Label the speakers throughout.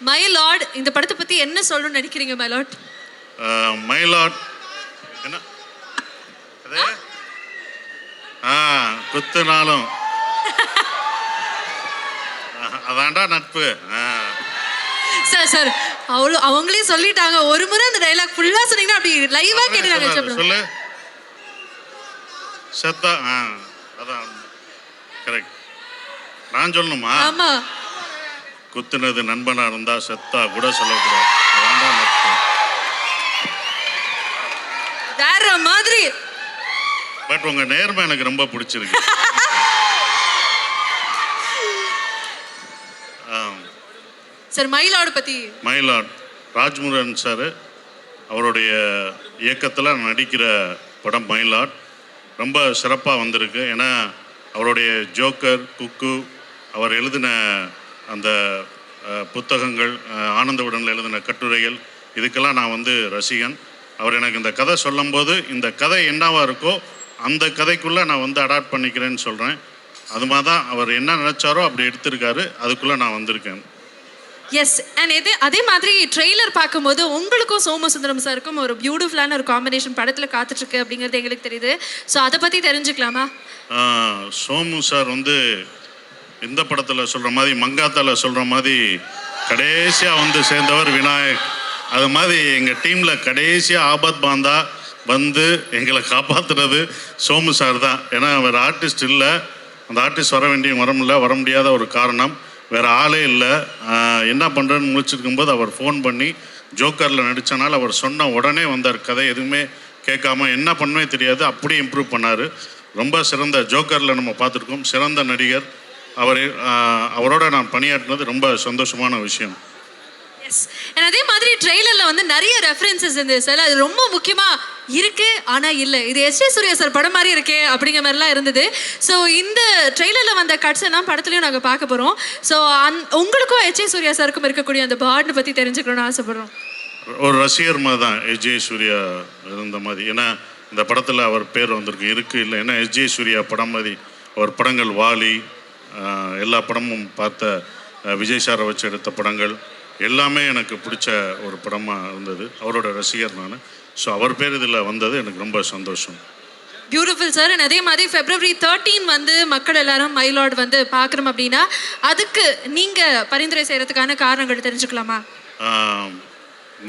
Speaker 1: My Lord இந்த படத்தை பத்தி என்ன சொல்லணும்னு நினைக்கிறீங்க மை லார்ட்?
Speaker 2: மை லார்ட் என்ன அது குத்துனாலும் அதான்டா நட்பு.
Speaker 1: சார் சார் அவங்களே சொல்லிட்டாங்க. ஒரு முறை அந்த டயலாக் ஃபுல்லா சொன்னீங்கன்னா அப்படி லைவா கேட்டுறாங்க.
Speaker 2: சொல்லு செத்தா அதான் கரெக்ட். நான் சொல்லணுமா?
Speaker 1: ஆமா.
Speaker 2: குத்துனது நண்பனா இருந்தா செத்தா கூட சொல்லக்கூடாது. அதான்டா நட்பு.
Speaker 1: வேற மாதிரி.
Speaker 2: பட் உங்க நேர்மை எனக்கு ரொம்ப பிடிச்சிருக்கு.
Speaker 1: சார் மயிலாடு பத்தி.
Speaker 2: மயிலாட் ராஜ்முருகன் சார் அவருடைய இயக்கத்தில் நடிக்கிற படம் மயிலாட் ரொம்ப சிறப்பாக வந்திருக்கு. ஏன்னா அவருடைய ஜோக்கர், குக்கு, அவர் எழுதின அந்த புத்தகங்கள், ஆனந்த விடனில் எழுதின கட்டுரைகள், இதுக்கெல்லாம் நான் வந்து ரசிகன். அவர் எனக்கு இந்த கதை சொல்லும்போது இந்த கதை என்னவா இருக்கோ அந்த கதைக்குள்ளே நான் வந்து அடாப்ட் பண்ணிக்கிறேன்னு சொல்கிறேன். அது மாதிரி தான் அவர் என்ன நினச்சாரோ அப்படி எடுத்திருக்காரு. அதுக்குள்ளே நான் வந்திருக்கேன்.
Speaker 1: எஸ். அண்ட் அதே மாதிரி ட்ரெய்லர் பார்க்கும்போது உங்களுக்கும் சோமசுந்தரம் சாருக்கும் ஒரு பியூட்டிஃபுல்லான ஒரு காம்பினேஷன் படத்தில் காத்துட்ருக்கு அப்படிங்கிறது எங்களுக்கு தெரியுது. ஸோ அதை பற்றி தெரிஞ்சுக்கலாமா?
Speaker 2: சோமு சார் வந்து இந்த படத்தில் சொல்கிற மாதிரி, மங்காத்தாவில் சொல்கிற மாதிரி கடைசியாக வந்து சேர்ந்தவர் விநாயக். அது மாதிரி எங்கள் டீமில் கடைசியாக ஆபத் பாந்தா வந்து எங்களை காப்பாற்றுறது சோமு சார் தான். ஏன்னா அவர் ஆர்டிஸ்ட் இல்லை. அந்த ஆர்டிஸ்ட் வர முடியாத ஒரு காரணம், வேறு ஆளே இல்லை. என்ன பண்ணுறேன்னு முடிச்சிருக்கும்போது அவர் ஃபோன் பண்ணி ஜோக்கரில் நடித்தனால அவர் சொன்ன உடனே வந்தார். கதை எதுவுமே கேட்காம என்ன பண்ணவே தெரியாது, அப்படியே இம்ப்ரூவ் பண்ணார். ரொம்ப சிறந்த ஜோக்கரில் நம்ம பார்த்துருக்கோம். சிறந்த நடிகர். அவரோட நான் பணியாற்றினது ரொம்ப சந்தோஷமான விஷயம்.
Speaker 1: எஸ். அதே மாதிரி ட்ரெய்லரில் வந்து நிறைய ரெஃபரன்சஸ் இருந்தது சார். அது ரொம்ப முக்கியமாக இருக்குது ஆனால் இல்லை, இது எஸ். ஜே. சூர்யா சார் படம் மாதிரி இருக்கே அப்படிங்கிற மாதிரிலாம் இருந்தது. ஸோ இந்த ட்ரெய்லரில் வந்த கட்ஸ் எல்லாம் படத்துலையும் நாங்கள் பார்க்க போகிறோம். ஸோ உங்களுக்கும் எஸ். ஜே. சூர்யா சாருக்கும் இருக்கக்கூடிய அந்த பாண்டை பற்றி தெரிஞ்சுக்கணும்னு ஆசைப்படுறோம்.
Speaker 2: ஒரு ரசிகர் மாதிரி தான் எஸ். ஜே. சூர்யா இருந்த மாதிரி. ஏன்னா இந்த படத்தில் அவர் பேர் வந்திருக்கு இல்லை. ஏன்னா எஸ். ஜே. சூர்யா படம் மாதிரி அவர் படங்கள், வாலி, எல்லா படமும் பார்த்த விஜய் சாரை வச்சு எடுத்த படங்கள் எல்லாமே எனக்கு பிடிச்ச ஒரு படமாக இருந்தது. அவரோட ரசிகர் நான். ஸோ அவர் பேர் இதில் வந்தது எனக்கு ரொம்ப சந்தோஷம்.
Speaker 1: Beautiful sir. அதே மாதிரி February 13 வந்து மக்கள் எல்லாரும் மைலாட் வந்து பார்க்குறோம் அப்படின்னா அதுக்கு நீங்கள் பரிந்துரை செய்கிறதுக்கான காரணங்கள் தெரிஞ்சுக்கலாமா?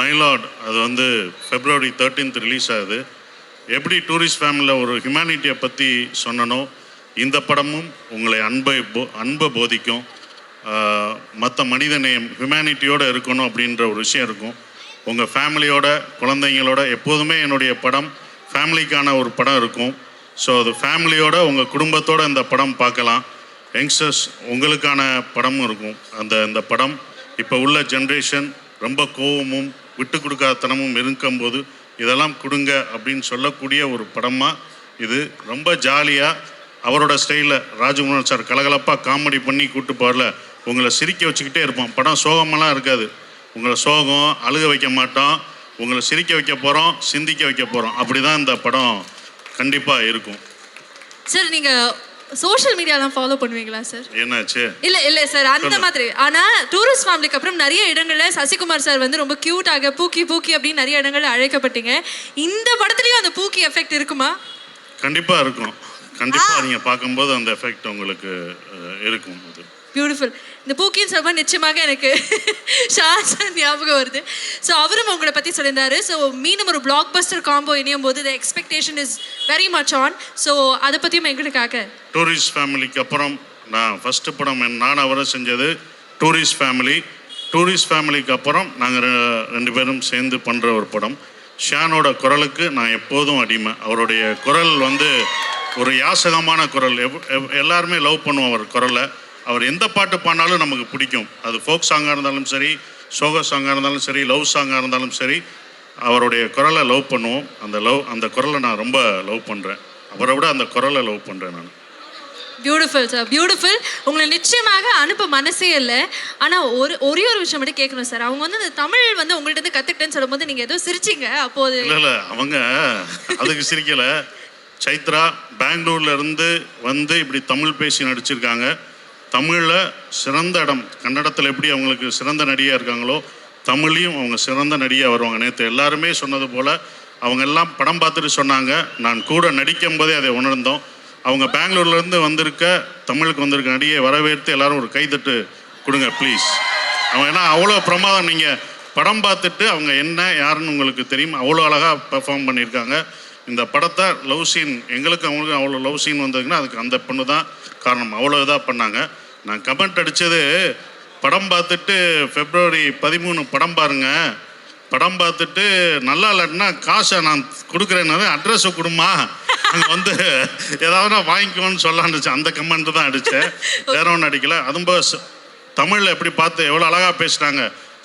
Speaker 2: மைலாட் அது வந்து February 13 ரிலீஸ் ஆகுது. எப்படி டூரிஸ்ட் ஃபேமிலியில் ஒரு ஹியூமனிட்டியை பற்றி சொன்னனோ இந்த படமும் உங்களை அன்பை போதிக்கும். மற்ற மனிதநேயம், ஹியூமனிட்டியோடு இருக்கணும் அப்படின்ற ஒரு விஷயம் இருக்கும். உங்கள் ஃபேமிலியோட, குழந்தைங்களோட எப்போதுமே என்னுடைய படம் ஃபேமிலிக்கான ஒரு படம் இருக்கும். ஸோ அது ஃபேமிலியோட, உங்கள் குடும்பத்தோடு இந்த படம் பார்க்கலாம். யங்ஸ்டர்ஸ் உங்களுக்கான படமும் இருக்கும். இந்த படம் இப்போ உள்ள ஜென்ரேஷன் ரொம்ப கோவமும் விட்டு கொடுக்காதனமும் இருக்கும்போது இதெல்லாம் கொடுங்க அப்படின்னு சொல்லக்கூடிய ஒரு படமாக இது. ரொம்ப ஜாலியாக அவரோட ஸ்டைலில் ராஜ்முருகன் சார் கலகலப்பாக காமெடி பண்ணி கூப்பிட்டு போகல, உங்களை சிரிக்க வச்சுக்கிட்டே இருப்போம். படம் சோகமெல்லாம் இருக்காது. உங்களை சோகம் அழுக வைக்க மாட்டோம். உங்களை சிரிக்க வைக்க போகிறோம், சிந்திக்க வைக்க போகிறோம். அப்படி தான் இந்த படம் கண்டிப்பாக இருக்கும்.
Speaker 1: சார் நீங்கள் சோஷியல் மீடியாலாம் ஃபாலோ பண்ணுவீங்களா சார்?
Speaker 2: என்னாச்சு?
Speaker 1: இல்லை சார் அந்த மாதிரி. ஆனால் டூரிஸ்ட் ஃபேமிலிக்கு அப்புறம் நிறைய இடங்களில் சசிகுமார் சார் வந்து ரொம்ப க்யூட்டாக பூக்கி அப்படின்னு நிறைய இடங்களில் அழைக்கப்பட்டீங்க. இந்த படத்துலையும் அந்த பூக்கி எஃபெக்ட் இருக்குமா?
Speaker 2: கண்டிப்பாக இருக்கும். கண்டிப்பாக நீங்கள் பார்க்கும்போது அந்த எஃபெக்ட் உங்களுக்கு இருக்கும். அது
Speaker 1: பியூட்டிஃபுல். இந்த பூக்கின்னு சொல்லும்போது நிச்சயமாக எனக்கு ஷாஜான் ஞாபகம் வருது. ஸோ அவரும் உங்களை பற்றி சொல்லியிருந்தாரு. ஸோ மீண்டும் ஒரு பிளாக் பஸ்டர் காம்போ இணையும் போது the expectation is very much on. So அதை பற்றியும் எங்களுக்காக.
Speaker 2: டூரிஸ்ட் ஃபேமிலிக்கு அப்புறம் நான் ஃபஸ்ட்டு படம் நான் அவரை செஞ்சது டூரிஸ்ட் ஃபேமிலி. டூரிஸ்ட் ஃபேமிலிக்கு அப்புறம் நாங்கள் ரெண்டு பேரும் சேர்ந்து பண்ணுற ஒரு படம். ஷானோட குரலுக்கு நான் எப்போதும் அடிமை. அவருடைய குரல் வந்து ஒரு யாசகமான குரல். எல்லாருமே லவ் பண்ணுவோம் அவர் குரலை. அவர் எந்த பாட்டு பாடினாலும் நமக்கு பிடிக்கும். அது ஃபோக் சாங்காக இருந்தாலும் சரி, சோக சாங்காக இருந்தாலும் சரி, லவ் சாங்காக இருந்தாலும் சரி, அவருடைய குரலை லவ் பண்ணுவோம். அந்த குரலை நான் ரொம்ப லவ் பண்ணுறேன். அவரை விட அந்த குரலை லவ் பண்ணுறேன் நான்.
Speaker 1: Beautiful sir, beautiful. உங்களை நிச்சயமாக அனுப்ப மனசே இல்லை. ஆனால் ஒரே ஒரு விஷயம் மட்டும் கேட்கணும் சார். அவங்க வந்து இந்த தமிழ் வந்து உங்கள்கிட்ட இருந்து கற்றுக்கிட்டேன்னு சொல்லும்போது நீங்கள் ஏதோ சிரிச்சிங்க. அப்போது
Speaker 2: இல்லை அவங்க அதுக்கு சிரிக்கலை. சைத்ரா பெங்களூர்லேருந்து வந்து இப்படி தமிழ் பேசி நடிச்சிருக்காங்க. தமிழில் சிறந்த இடம், கன்னடத்தில் எப்படி அவங்களுக்கு சிறந்த நடிகையாக இருக்காங்களோ தமிழையும் அவங்க சிறந்த நடிகையாக வருவாங்க. நேற்று எல்லாருமே சொன்னது போல் அவங்க எல்லாம் படம் பார்த்துட்டு சொன்னாங்க, நான் கூட நடிக்கும் போதே அதை உணர்ந்தோம். அவங்க பெங்களூர்லேருந்து வந்திருக்க தமிழுக்கு வந்திருக்க நடிகையை வரவேற்று எல்லாரும் ஒரு கைதட்டு கொடுங்க ப்ளீஸ். அவங்க ஏன்னா அவ்வளோ பிரமாதம், நீங்கள் படம் பார்த்துட்டு அவங்க என்ன யாருன்னு உங்களுக்கு தெரியும், அவ்வளோ அழகாக பெர்ஃபார்ம் பண்ணியிருக்காங்க. இந்த படத்தை லவ் சீன் எங்களுக்கு அவங்களுக்கு அவ்வளோ லவ் சீன் வந்ததுன்னா அதுக்கு அந்த பொண்ணு தான் காரணம், அவ்வளோ இதாக பண்ணாங்க. நான் கமெண்ட் அடித்தது, படம் பார்த்துட்டு February 13 படம் பாருங்கள், படம் பார்த்துட்டு நல்லா இல்லைன்னா காசை நான் கொடுக்குறேன்னு அட்ரஸை கொடுமா, அங்கே வந்து ஏதாவது நான் வாங்கிக்கோன்னு சொல்லான்னுச்சு. அந்த கமெண்ட் தான் அடித்தேன், வேற ஒன்றும் அடிக்கலை. அதுவும் தமிழில் எப்படி பார்த்து எவ்வளோ அழகாக பேசுகிறாங்க.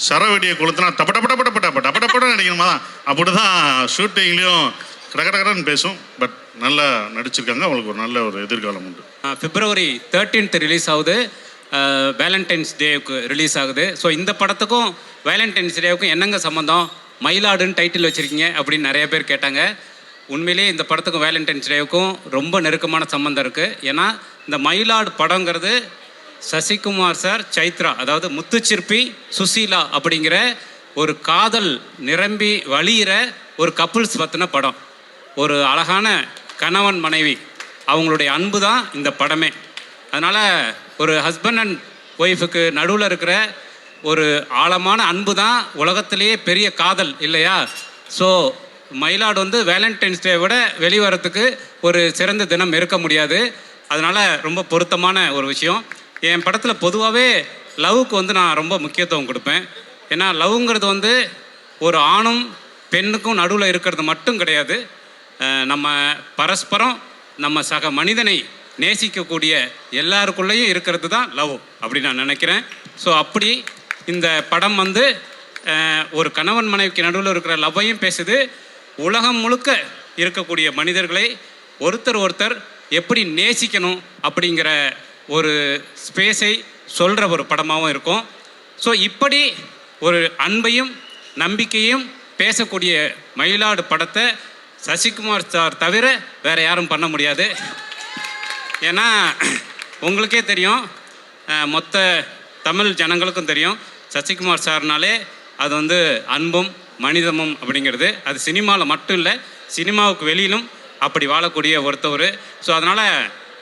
Speaker 2: சரவெடியை கொளுத்துனா டப்ப டப்ப டப்ப டப்ப டப்ப டப்ப டப்பன்னு நடிக்கணுமா தான், அப்படி தான் ஷூட்டிங்லேயும் கடகடன்னு பேசும். பட் நல்லா நடிச்சிருக்காங்க, அவங்களுக்கு ஒரு நல்ல ஒரு எதிர்காலம் உண்டு.
Speaker 3: February 13 ரிலீஸ் ஆகுது, வேலண்டைன்ஸ் டேவுக்கு ரிலீஸ் ஆகுது. ஸோ இந்த படத்துக்கும் வேலண்டைன்ஸ் டேவுக்கும் என்னங்க சம்மந்தம், மயிலாடுன்னு டைட்டில் வச்சுருக்கீங்க அப்படின்னு நிறைய பேர் கேட்டாங்க. உண்மையிலேயே இந்த படத்துக்கும் வேலண்டைன்ஸ் டேவுக்கும் ரொம்ப நெருக்கமான சம்மந்தம் இருக்குது. ஏன்னா இந்த மயிலாடு படங்கிறது சசிகுமார் சார், சைத்ரா, அதாவது முத்துச்சிற்பி, சுசீலா அப்படிங்கிற ஒரு காதல் நிரம்பி வழியிற ஒரு கப்புள்ஸ் பற்றின படம். ஒரு அழகான கணவன் மனைவி அவங்களுடைய அன்பு தான் இந்த படமே. அதனால் ஒரு ஹஸ்பண்ட் அண்ட் ஒய்ஃபுக்கு நடுவில் இருக்கிற ஒரு ஆழமான அன்பு தான் உலகத்திலேயே பெரிய காதல் இல்லையா? ஸோ மயிலாடு வந்து வேலண்டைன்ஸ் டே விட வெளிவரத்துக்கு ஒரு சிறந்த தினம் இருக்க முடியாது. அதனால் ரொம்ப பொருத்தமான ஒரு விஷயம். என் படத்தில் பொதுவாகவே லவ்வுக்கு வந்து நான் ரொம்ப முக்கியத்துவம் கொடுப்பேன். ஏன்னா லவ்ங்கிறது வந்து ஒரு ஆணும் பெண்ணுக்கும் நடுவில் இருக்கிறது மட்டும் கிடையாது, நம்ம பரஸ்பரம் நம்ம சக மனிதனை நேசிக்கக்கூடிய எல்லாருக்குள்ளேயும் இருக்கிறது தான் லவ் அப்படி நான் நினைக்கிறேன். ஸோ அப்படி இந்த படம் வந்து ஒரு கணவன் மனைவிக்கு நடுவில் இருக்கிற லவ்வையும் பேசுது, உலகம் முழுக்க இருக்கக்கூடிய மனிதர்களை ஒருத்தர் எப்படி நேசிக்கணும் அப்படிங்கிற ஒரு ஸ்பேஸை சொல்கிற ஒரு படமாகவும் இருக்கும். ஸோ இப்படி ஒரு அன்பையும் நம்பிக்கையும் பேசக்கூடிய மயிலாடு படத்தை சசிகுமார் சார் தவிர வேறு யாரும் பண்ண முடியாது. ஏன்னா உங்களுக்கே தெரியும், மொத்த தமிழ் ஜனங்களுக்கும் தெரியும், சசிகுமார் சார்னாலே அது வந்து அன்பும் மனிதமும் அப்படிங்கிறது. அது சினிமாவில் மட்டும் இல்லை, சினிமாவுக்கு வெளியிலும் அப்படி வாழக்கூடிய ஒருத்தவர். ஸோ அதனால்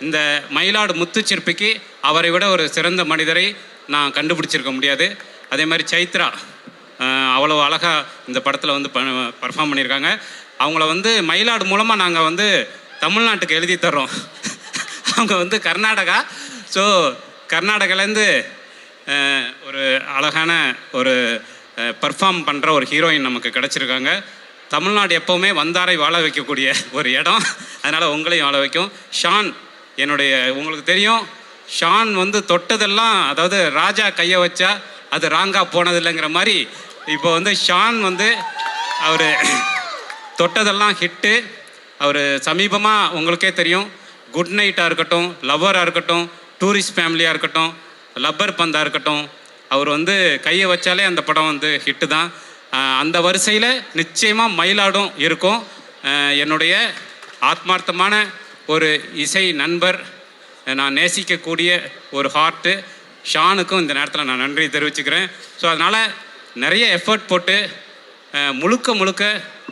Speaker 3: இந்த மயிலாடு முத்துச்சிற்பிக்கு அவரை விட ஒரு சிறந்த மனிதரை நான் கண்டுபிடிச்சிருக்க முடியாது. அதே மாதிரி சைத்ரா அவ்வளோ அழகாக இந்த படத்தில் வந்து பர்ஃபார்ம் பண்ணியிருக்காங்க. அவங்கள வந்து மயிலாடு மூலமாக நாங்கள் வந்து தமிழ்நாட்டுக்கு எழுதி தர்றோம். அவங்க வந்து கர்நாடகா. ஸோ கர்நாடகாலேருந்து ஒரு அழகான ஒரு பர்ஃபார்ம் பண்ணுற ஒரு ஹீரோயின் நமக்கு கிடச்சிருக்காங்க. தமிழ்நாடு எப்போவுமே வந்தாரை வாழ வைக்கக்கூடிய ஒரு இடம், அதனால் உங்களையும் வாழ வைக்கும். ஷான், என்னுடைய உங்களுக்கு தெரியும், ஷான் வந்து தொட்டதெல்லாம், அதாவது ராஜா கையை வச்சா அது ராங்காக போனதில்லைங்கிற மாதிரி இப்போ வந்து ஷான் வந்து அவர் தொட்டதெல்லாம் ஹிட்டு. அவர் சமீபமாக உங்களுக்கே தெரியும், குட் நைட்டாக இருக்கட்டும், லவ்வராக இருக்கட்டும், டூரிஸ்ட் ஃபேமிலியாக இருக்கட்டும், லப்பர் பந்தாக இருக்கட்டும், அவர் வந்து கையை வச்சாலே அந்த படம் வந்து ஹிட்டு தான். அந்த வரிசையில் நிச்சயமாக மயிலாடும் இருக்கும். என்னுடைய ஆத்மார்த்தமான ஒரு இசை நண்பர், நான் நேசிக்கக்கூடிய ஒரு ஹார்ட்டு ஷானுக்கும் இந்த நேரத்தில் நான் நன்றி தெரிவிச்சுக்கிறேன். ஸோ அதனால் நிறைய எஃபர்ட் போட்டு முழுக்க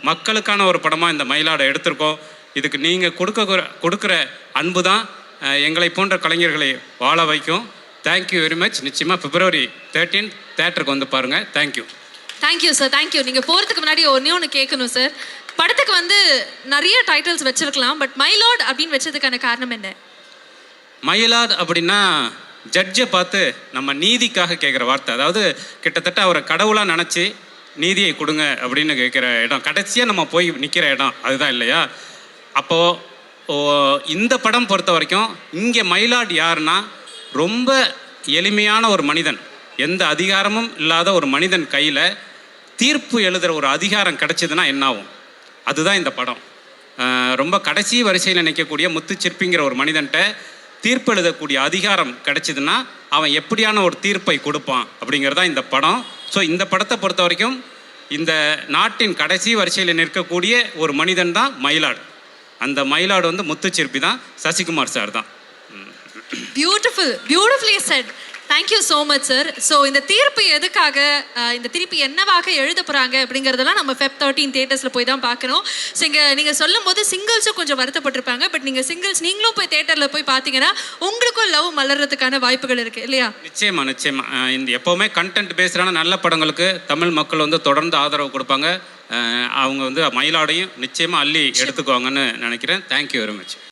Speaker 3: மக்களுக்கான ஒரு படமாக இந்த மயிலாடை எடுத்திருக்கோம். இதுக்கு நீங்கள் கொடுக்குற அன்பு தான் எங்களை போன்ற கலைஞர்களை வாழ வைக்கும். Thank you very much. நிச்சயமாக February 13 தேட்டருக்கு வந்து பாருங்கள். தேங்க்யூ.
Speaker 1: Thank you sir, thank you. நீங்கள் போகிறதுக்கு முன்னாடி ஒன்று கேட்கணும் சார். படத்துக்கு வந்து நிறைய டைட்டில்ஸ் வச்சிருக்கலாம், பட் மயிலாட் அப்படின்னு வச்சதுக்கான காரணம் என்ன?
Speaker 3: மயிலாட் அப்படின்னா ஜட்ஜை பார்த்து நம்ம நீதிக்காக கேட்குற வார்த்தை. அதாவது கிட்டத்தட்ட அவரை கடவுளாக நினச்சி நீதியை கொடுங்க அப்படின்னு கேட்குற இடம், கடைசியாக நம்ம போய் நிற்கிற இடம் அதுதான் இல்லையா? அப்போது இந்த படம் பொறுத்த வரைக்கும் இங்கே மயிலாட் யாருன்னா ரொம்ப எளிமையான ஒரு மனிதன், எந்த அதிகாரமும் இல்லாத ஒரு மனிதன் கையில் தீர்ப்பு எழுதுகிற ஒரு அதிகாரம் கிடச்சிதுன்னா என்னாகும், அதுதான் இந்த படம். ரொம்ப கடைசி வரிசையில் நிற்கக்கூடிய முத்துச்சிற்பிங்கிற ஒரு மனிதன்ட்ட தீர்ப்பு எழுதக்கூடிய அதிகாரம் கிடச்சிதுன்னா அவன் எப்படியான ஒரு தீர்ப்பை கொடுப்பான் அப்படிங்கிறதான் இந்த படம். ஸோ இந்த படத்தை பொறுத்த வரைக்கும் இந்த நாட்டின் கடைசி வரிசையில் நிற்கக்கூடிய ஒரு மனிதன் தான் மயிலாடு. அந்த மயிலாடு வந்து முத்துச்சிற்பி தான், சசிகுமார் சார் தான்.
Speaker 1: Beautifully set. Thank you so much sir. So இந்த தீர்ப்பு எதுக்காக, இந்த தீர்ப்பு என்னவாக எழுத போகிறாங்க அப்படிங்கிறதெல்லாம் நம்ம Feb 13 தேட்டர்ஸில் போய் தான் பார்க்கணும். ஸோ இங்கே நீங்கள் சொல்லும் போது சிங்கிள்ஸும் கொஞ்சம் வருத்தப்பட்டிருப்பாங்க. பட் நீங்கள் சிங்கிள்ஸ் நீங்களும் போய் தேட்டரில் போய் பார்த்தீங்கன்னா உங்களுக்கும் லவ் மலர்றதுக்கான வாய்ப்புகள் இருக்குது இல்லையா?
Speaker 3: நிச்சயமா. இந்த எப்போவுமே கண்டென்ட் பேஸ்டான நல்ல படங்களுக்கு தமிழ் மக்கள் வந்து தொடர்ந்து ஆதரவு கொடுப்பாங்க. அவங்க வந்து மயிலாடையும் நிச்சயமாக அள்ளி எடுத்துக்குவாங்கன்னு நினைக்கிறேன். Thank you very much.